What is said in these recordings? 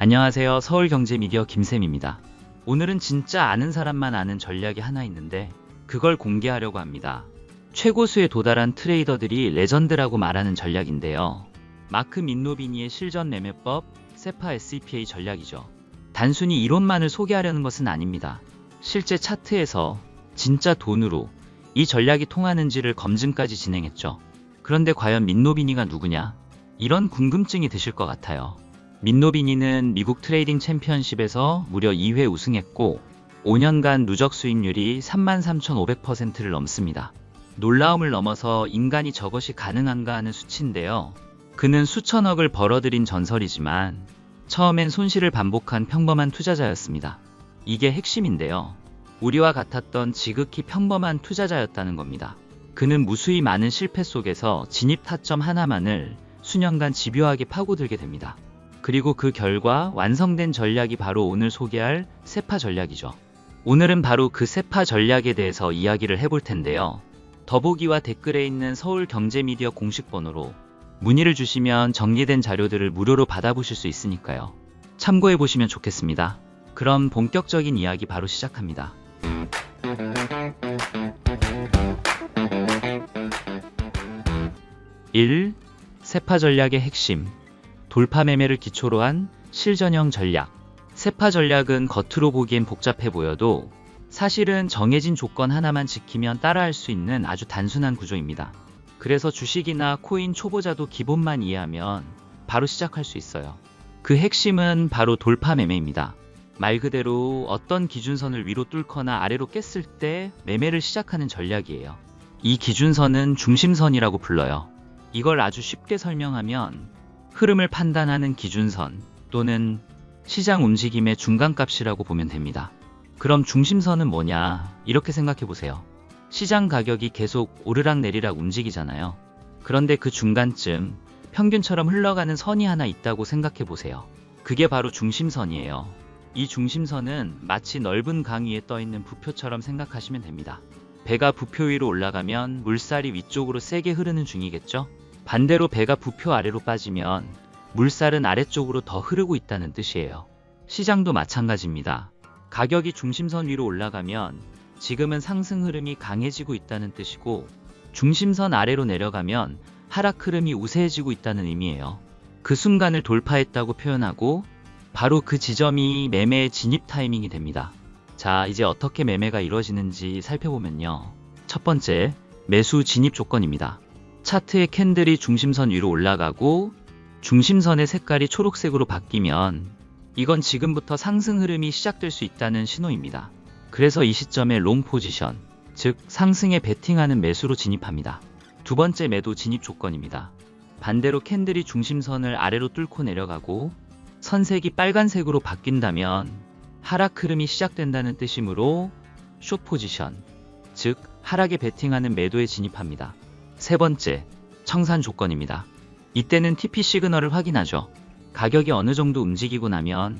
안녕하세요. 서울경제미디어 김쌤입니다. 오늘은 진짜 아는 사람만 아는 전략이 하나 있는데 그걸 공개하려고 합니다. 최고수에 도달한 트레이더들이 레전드라고 말하는 전략인데요. 마크 민노비니의 실전 매매법, 세파 SEPA 전략이죠. 단순히 이론만을 소개하려는 것은 아닙니다. 실제 차트에서 진짜 돈으로 이 전략이 통하는지를 검증까지 진행했죠. 그런데 과연 민노비니가 누구냐? 이런 궁금증이 드실 것 같아요. 민노비니는 미국 트레이딩 챔피언십에서 무려 2회 우승했고 5년간 누적 수익률이 33,500%를 넘습니다. 놀라움을 넘어서 인간이 저것이 가능한가 하는 수치인데요. 그는 수천억을 벌어들인 전설이지만 처음엔 손실을 반복한 평범한 투자자였습니다. 이게 핵심인데요. 우리와 같았던 지극히 평범한 투자자였다는 겁니다. 그는 무수히 많은 실패 속에서 진입 타점 하나만을 수년간 집요하게 파고들게 됩니다. 그리고 그 결과 완성된 전략이 바로 오늘 소개할 세파 전략이죠. 오늘은 바로 그 세파 전략에 대해서 이야기를 해볼 텐데요. 더보기와 댓글에 있는 서울경제미디어 공식 번호로 문의를 주시면 정리된 자료들을 무료로 받아보실 수 있으니까요. 참고해보시면 좋겠습니다. 그럼 본격적인 이야기 바로 시작합니다. 1. 세파 전략의 핵심. 돌파 매매를 기초로 한 실전형 전략. 세파 전략은 겉으로 보기엔 복잡해 보여도 사실은 정해진 조건 하나만 지키면 따라할 수 있는 아주 단순한 구조입니다. 그래서 주식이나 코인 초보자도 기본만 이해하면 바로 시작할 수 있어요. 그 핵심은 바로 돌파 매매입니다. 말 그대로 어떤 기준선을 위로 뚫거나 아래로 깼을 때 매매를 시작하는 전략이에요. 이 기준선은 중심선이라고 불러요. 이걸 아주 쉽게 설명하면 흐름을 판단하는 기준선 또는 시장 움직임의 중간값이라고 보면 됩니다. 그럼 중심선은 뭐냐? 이렇게 생각해 보세요. 시장 가격이 계속 오르락내리락 움직이잖아요. 그런데 그 중간쯤 평균처럼 흘러가는 선이 하나 있다고 생각해 보세요. 그게 바로 중심선이에요. 이 중심선은 마치 넓은 강 위에 떠있는 부표처럼 생각하시면 됩니다. 배가 부표 위로 올라가면 물살이 위쪽으로 세게 흐르는 중이겠죠? 반대로 배가 부표 아래로 빠지면 물살은 아래쪽으로 더 흐르고 있다는 뜻이에요. 시장도 마찬가지입니다. 가격이 중심선 위로 올라가면 지금은 상승 흐름이 강해지고 있다는 뜻이고 중심선 아래로 내려가면 하락 흐름이 우세해지고 있다는 의미예요. 그 순간을 돌파했다고 표현하고 바로 그 지점이 매매의 진입 타이밍이 됩니다. 자, 이제 어떻게 매매가 이루어지는지 살펴보면요. 첫 번째, 매수 진입 조건입니다. 차트의 캔들이 중심선 위로 올라가고 중심선의 색깔이 초록색으로 바뀌면 이건 지금부터 상승 흐름이 시작될 수 있다는 신호입니다. 그래서 이 시점에 롱 포지션, 즉 상승에 베팅하는 매수로 진입합니다. 두 번째 매도 진입 조건입니다. 반대로 캔들이 중심선을 아래로 뚫고 내려가고 선색이 빨간색으로 바뀐다면 하락 흐름이 시작된다는 뜻이므로 숏 포지션, 즉 하락에 베팅하는 매도에 진입합니다. 세 번째, 청산 조건입니다. 이때는 TP 시그널을 확인하죠. 가격이 어느 정도 움직이고 나면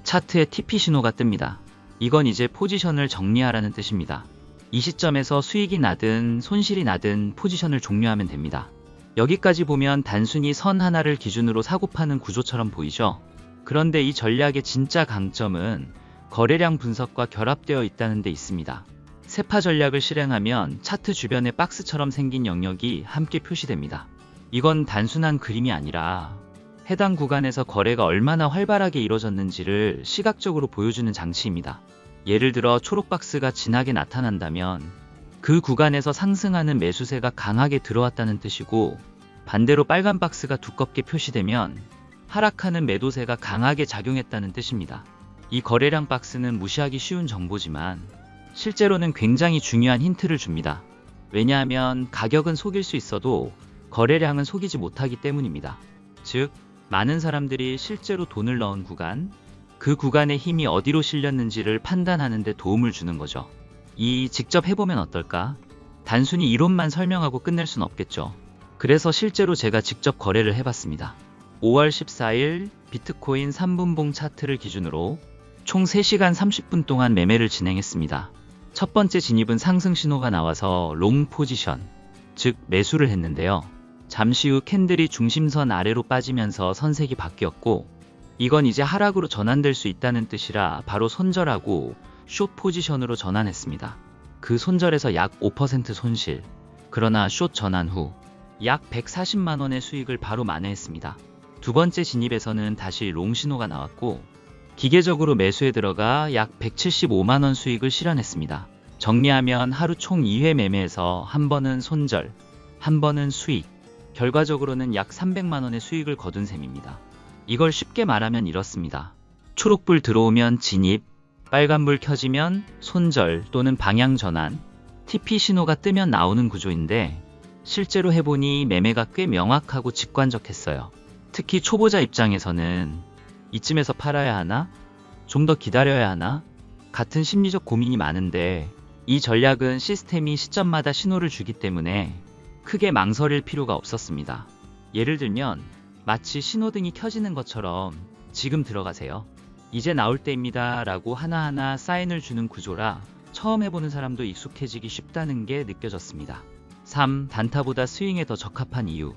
차트에 TP 신호가 뜹니다. 이건 이제 포지션을 정리하라는 뜻입니다. 이 시점에서 수익이 나든 손실이 나든 포지션을 종료하면 됩니다. 여기까지 보면 단순히 선 하나를 기준으로 사고 파는 구조처럼 보이죠? 그런데 이 전략의 진짜 강점은 거래량 분석과 결합되어 있다는 데 있습니다. 세파 전략을 실행하면 차트 주변에 박스처럼 생긴 영역이 함께 표시됩니다. 이건 단순한 그림이 아니라 해당 구간에서 거래가 얼마나 활발하게 이루어졌는지를 시각적으로 보여주는 장치입니다. 예를 들어 초록 박스가 진하게 나타난다면 그 구간에서 상승하는 매수세가 강하게 들어왔다는 뜻이고 반대로 빨간 박스가 두껍게 표시되면 하락하는 매도세가 강하게 작용했다는 뜻입니다. 이 거래량 박스는 무시하기 쉬운 정보지만 실제로는 굉장히 중요한 힌트를 줍니다. 왜냐하면 가격은 속일 수 있어도 거래량은 속이지 못하기 때문입니다. 즉, 많은 사람들이 실제로 돈을 넣은 구간, 그 구간의 힘이 어디로 실렸는지를 판단하는 데 도움을 주는 거죠. 직접 해보면 어떨까? 단순히 이론만 설명하고 끝낼 순 없겠죠. 그래서 실제로 제가 직접 거래를 해봤습니다. 5월 14일 비트코인 3분봉 차트를 기준으로 총 3시간 30분 동안 매매를 진행했습니다. 첫 번째 진입은 상승 신호가 나와서 롱 포지션, 즉 매수를 했는데요. 잠시 후 캔들이 중심선 아래로 빠지면서 선색이 바뀌었고 이건 이제 하락으로 전환될 수 있다는 뜻이라 바로 손절하고 숏 포지션으로 전환했습니다. 그 손절에서 약 5% 손실. 그러나 숏 전환 후 약 140만 원의 수익을 바로 만회했습니다. 두 번째 진입에서는 다시 롱 신호가 나왔고 기계적으로 매수에 들어가 약 175만 원 수익을 실현했습니다. 정리하면 하루 총 2회 매매에서 한 번은 손절, 한 번은 수익, 결과적으로는 약 300만 원의 수익을 거둔 셈입니다. 이걸 쉽게 말하면 이렇습니다. 초록불 들어오면 진입, 빨간불 켜지면 손절 또는 방향 전환, TP 신호가 뜨면 나오는 구조인데 실제로 해보니 매매가 꽤 명확하고 직관적했어요. 특히 초보자 입장에서는 이쯤에서 팔아야 하나? 좀 더 기다려야 하나? 같은 심리적 고민이 많은데 이 전략은 시스템이 시점마다 신호를 주기 때문에 크게 망설일 필요가 없었습니다. 예를 들면 마치 신호등이 켜지는 것처럼 지금 들어가세요. 이제 나올 때입니다 라고 하나하나 사인을 주는 구조라 처음 해보는 사람도 익숙해지기 쉽다는 게 느껴졌습니다. 3. 단타보다 스윙에 더 적합한 이유.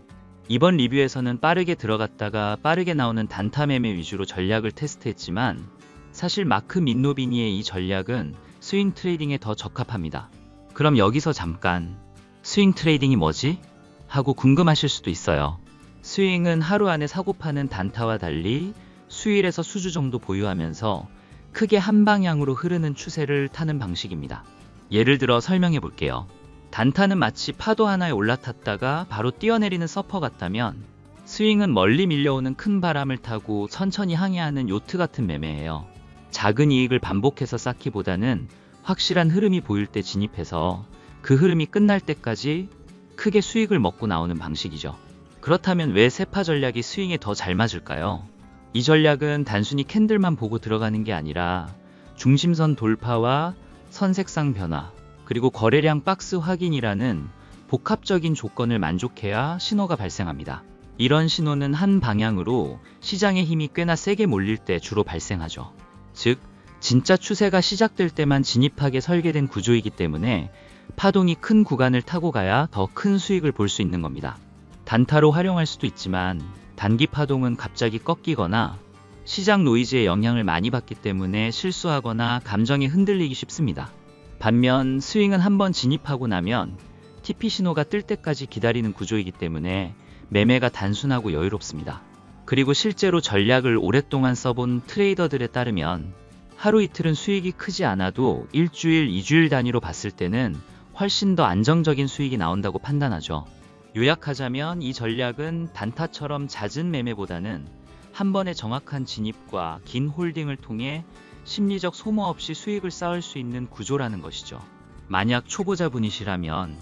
이번 리뷰에서는 빠르게 들어갔다가 빠르게 나오는 단타 매매 위주로 전략을 테스트했지만 사실 마크 민노비니의 이 전략은 스윙 트레이딩에 더 적합합니다. 그럼 여기서 잠깐 스윙 트레이딩이 뭐지? 하고 궁금하실 수도 있어요. 스윙은 하루 안에 사고파는 단타와 달리 수일에서 수주 정도 보유하면서 크게 한 방향으로 흐르는 추세를 타는 방식입니다. 예를 들어 설명해 볼게요. 단타는 마치 파도 하나에 올라탔다가 바로 뛰어내리는 서퍼 같다면 스윙은 멀리 밀려오는 큰 바람을 타고 천천히 항해하는 요트 같은 매매예요. 작은 이익을 반복해서 쌓기보다는 확실한 흐름이 보일 때 진입해서 그 흐름이 끝날 때까지 크게 수익을 먹고 나오는 방식이죠. 그렇다면 왜 세파 전략이 스윙에 더 잘 맞을까요? 이 전략은 단순히 캔들만 보고 들어가는 게 아니라 중심선 돌파와 선색상 변화, 그리고 거래량 박스 확인이라는 복합적인 조건을 만족해야 신호가 발생합니다. 이런 신호는 한 방향으로 시장의 힘이 꽤나 세게 몰릴 때 주로 발생하죠. 즉, 진짜 추세가 시작될 때만 진입하게 설계된 구조이기 때문에 파동이 큰 구간을 타고 가야 더 큰 수익을 볼 수 있는 겁니다. 단타로 활용할 수도 있지만 단기 파동은 갑자기 꺾이거나 시장 노이즈의 영향을 많이 받기 때문에 실수하거나 감정이 흔들리기 쉽습니다. 반면 스윙은 한번 진입하고 나면 TP 신호가 뜰 때까지 기다리는 구조이기 때문에 매매가 단순하고 여유롭습니다. 그리고 실제로 전략을 오랫동안 써본 트레이더들에 따르면 하루 이틀은 수익이 크지 않아도 일주일, 2주일 단위로 봤을 때는 훨씬 더 안정적인 수익이 나온다고 판단하죠. 요약하자면 이 전략은 단타처럼 잦은 매매보다는 한 번의 정확한 진입과 긴 홀딩을 통해 심리적 소모 없이 수익을 쌓을 수 있는 구조라는 것이죠. 만약 초보자분이시라면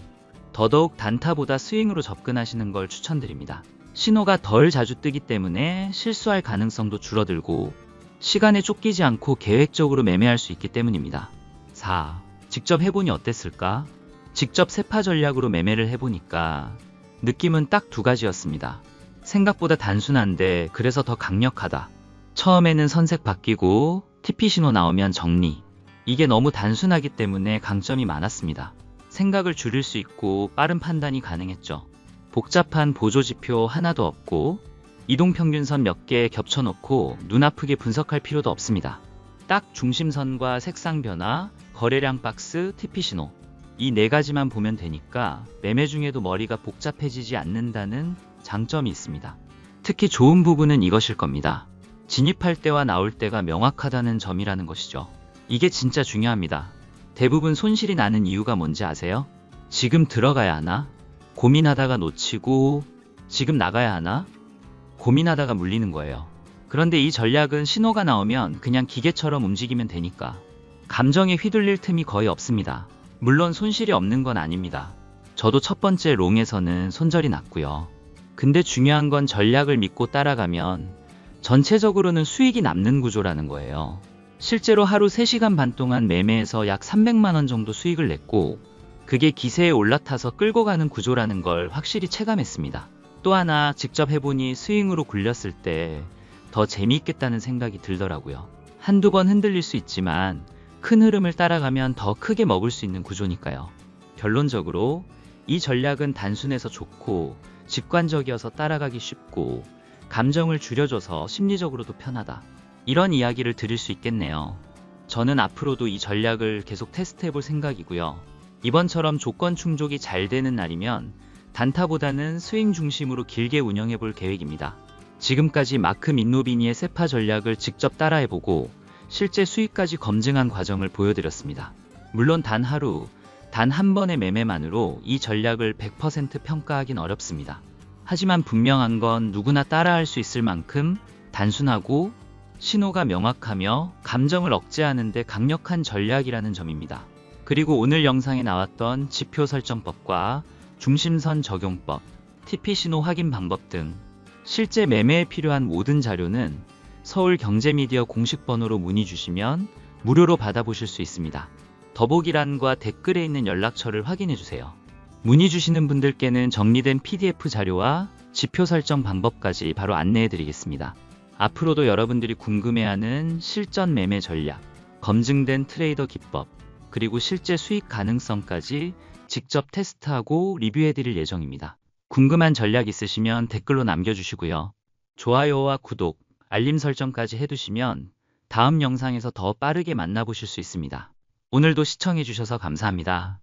더더욱 단타보다 스윙으로 접근하시는 걸 추천드립니다. 신호가 덜 자주 뜨기 때문에 실수할 가능성도 줄어들고 시간에 쫓기지 않고 계획적으로 매매할 수 있기 때문입니다. 4. 직접 해보니 어땠을까? 직접 세파 전략으로 매매를 해보니까 느낌은 딱 두 가지였습니다. 생각보다 단순한데 그래서 더 강력하다. 처음에는 선색 바뀌고 TP 신호 나오면 정리. 이게 너무 단순하기 때문에 강점이 많았습니다. 생각을 줄일 수 있고 빠른 판단이 가능했죠. 복잡한 보조지표 하나도 없고 이동평균선 몇 개 겹쳐놓고 눈 아프게 분석할 필요도 없습니다. 딱 중심선과 색상 변화, 거래량 박스, TP 신호. 이 네 가지만 보면 되니까 매매 중에도 머리가 복잡해지지 않는다는 장점이 있습니다. 특히 좋은 부분은 이것일 겁니다. 진입할 때와 나올 때가 명확하다는 점이라는 것이죠. 이게 진짜 중요합니다. 대부분 손실이 나는 이유가 뭔지 아세요? 지금 들어가야 하나? 고민하다가 놓치고 지금 나가야 하나? 고민하다가 물리는 거예요. 그런데 이 전략은 신호가 나오면 그냥 기계처럼 움직이면 되니까 감정에 휘둘릴 틈이 거의 없습니다. 물론 손실이 없는 건 아닙니다. 저도 첫 번째 롱에서는 손절이 났고요. 근데 중요한 건 전략을 믿고 따라가면 전체적으로는 수익이 남는 구조라는 거예요. 실제로 하루 3시간 반 동안 매매해서 약 300만 원 정도 수익을 냈고 그게 기세에 올라타서 끌고 가는 구조라는 걸 확실히 체감했습니다. 또 하나 직접 해보니 스윙으로 굴렸을 때 더 재미있겠다는 생각이 들더라고요. 한두 번 흔들릴 수 있지만 큰 흐름을 따라가면 더 크게 먹을 수 있는 구조니까요. 결론적으로 이 전략은 단순해서 좋고 직관적이어서 따라가기 쉽고 감정을 줄여줘서 심리적으로도 편하다. 이런 이야기를 들을 수 있겠네요. 저는 앞으로도 이 전략을 계속 테스트해볼 생각이고요. 이번처럼 조건 충족이 잘 되는 날이면 단타보다는 스윙 중심으로 길게 운영해볼 계획입니다. 지금까지 마크 민노비니의 세파 전략을 직접 따라해보고 실제 수익까지 검증한 과정을 보여드렸습니다. 물론 단 하루, 단 한 번의 매매만으로 이 전략을 100% 평가하긴 어렵습니다. 하지만 분명한 건 누구나 따라할 수 있을 만큼 단순하고 신호가 명확하며 감정을 억제하는 데 강력한 전략이라는 점입니다. 그리고 오늘 영상에 나왔던 지표 설정법과 중심선 적용법, TP 신호 확인 방법 등 실제 매매에 필요한 모든 자료는 서울경제미디어 공식 번호로 문의 주시면 무료로 받아보실 수 있습니다. 더보기란과 댓글에 있는 연락처를 확인해 주세요. 문의 주시는 분들께는 정리된 PDF 자료와 지표 설정 방법까지 바로 안내해 드리겠습니다. 앞으로도 여러분들이 궁금해하는 실전 매매 전략, 검증된 트레이더 기법, 그리고 실제 수익 가능성까지 직접 테스트하고 리뷰해 드릴 예정입니다. 궁금한 전략 있으시면 댓글로 남겨주시고요. 좋아요와 구독, 알림 설정까지 해두시면 다음 영상에서 더 빠르게 만나보실 수 있습니다. 오늘도 시청해 주셔서 감사합니다.